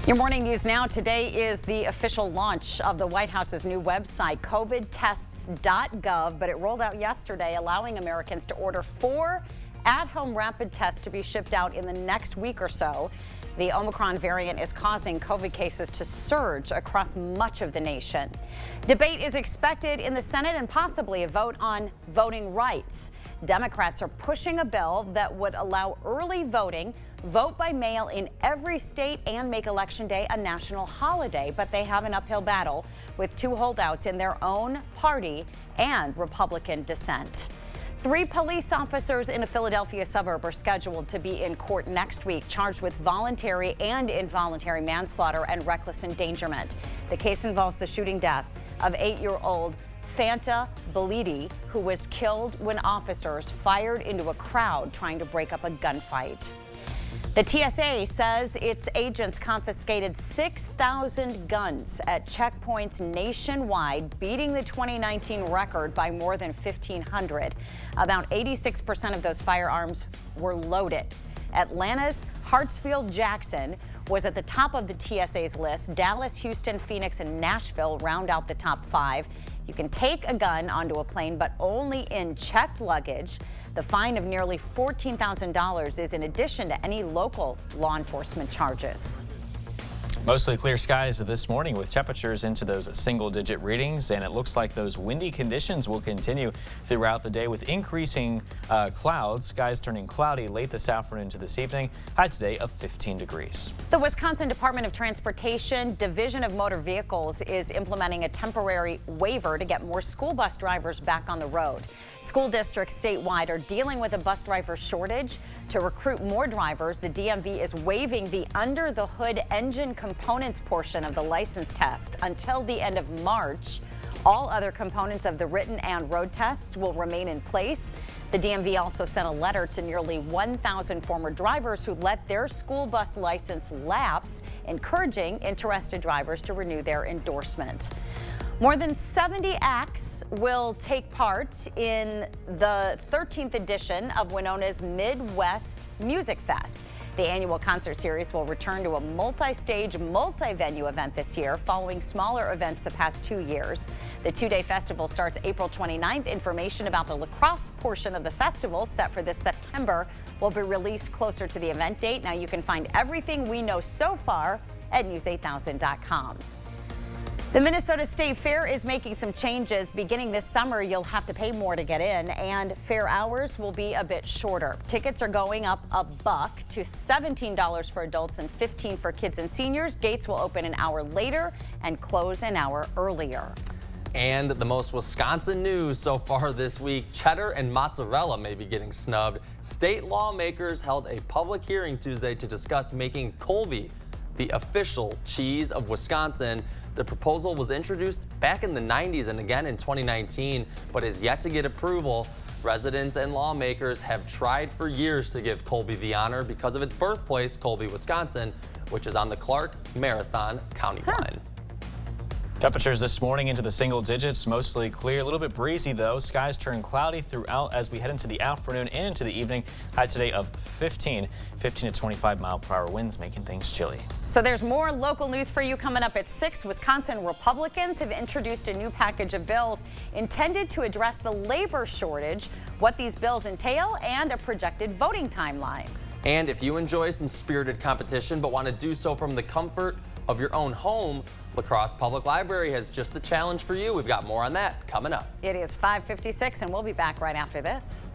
Your morning news now. Today is the official launch of the White House's new website, covidtests.gov, but it rolled out yesterday, allowing Americans to order 4 at-home rapid tests to be shipped out in the next week or so. The Omicron variant is causing COVID cases to surge across much of the nation. Debate is expected in the Senate and possibly a vote on voting rights. Democrats are pushing a bill that would allow early voting, vote by mail in every state, and make Election Day a national holiday. But they have an uphill battle with 2 holdouts in their own party and Republican dissent. 3 police officers in a Philadelphia suburb are scheduled to be in court next week, charged with voluntary and involuntary manslaughter and reckless endangerment. The case involves the shooting death of 8-year-old Fanta Belidi, who was killed when officers fired into a crowd trying to break up a gunfight. The TSA says its agents confiscated 6,000 guns at checkpoints nationwide, beating the 2019 record by more than 1,500. About 86% of those firearms were loaded. Atlanta's Hartsfield-Jackson was at the top of the TSA's list. Dallas, Houston, Phoenix, and Nashville round out the top 5. You can take a gun onto a plane, but only in checked luggage. The fine of nearly $14,000 is in addition to any local law enforcement charges. Mostly clear skies this morning with temperatures into those single-digit readings, and it looks like those windy conditions will continue throughout the day with increasing clouds. Skies turning cloudy late this afternoon to this evening. High today of 15 degrees. The Wisconsin Department of Transportation Division of Motor Vehicles is implementing a temporary waiver to get more school bus drivers back on the road. School districts statewide are dealing with a bus driver shortage. To recruit more drivers, the DMV is waiving the under-the-hood engine components portion of the license test until the end of March. All other components of the written and road tests will remain in place. The DMV also sent a letter to nearly 1,000 former drivers who let their school bus license lapse, encouraging interested drivers to renew their endorsement. More than 70 acts will take part in the 13th edition of Winona's Midwest Music Fest. The annual concert series will return to a multi-stage, multi-venue event this year, following smaller events the past 2 years. The 2-day festival starts April 29th. Information about the lacrosse portion of the festival, set for this September, will be released closer to the event date. Now you can find everything we know so far at news8000.com. The Minnesota State Fair is making some changes. Beginning this summer, you'll have to pay more to get in, and fair hours will be a bit shorter. Tickets are going up $1 to $17 for adults and $15 for kids and seniors. Gates will open an hour later and close an hour earlier. And the most Wisconsin news so far this week, cheddar and mozzarella may be getting snubbed. State lawmakers held a public hearing Tuesday to discuss making Colby the official cheese of Wisconsin. The proposal was introduced back in the 90s and again in 2019, but is yet to get approval. Residents and lawmakers have tried for years to give Colby the honor because of its birthplace, Colby, Wisconsin, which is on the Clark Marathon County line. Temperatures this morning into the single digits, mostly clear, a little bit breezy though. Skies turn cloudy throughout as we head into the afternoon and into the evening. High today of 15 to 25 mile-per-hour winds, making things chilly. So there's more local news for you coming up at 6. Wisconsin Republicans have introduced a new package of bills intended to address the labor shortage, what these bills entail, and a projected voting timeline. And if you enjoy some spirited competition but want to do so from the comfort of your own home, La Crosse Public Library has just the challenge for you. We've got more on that coming up. It is 5:56, and we'll be back right after this.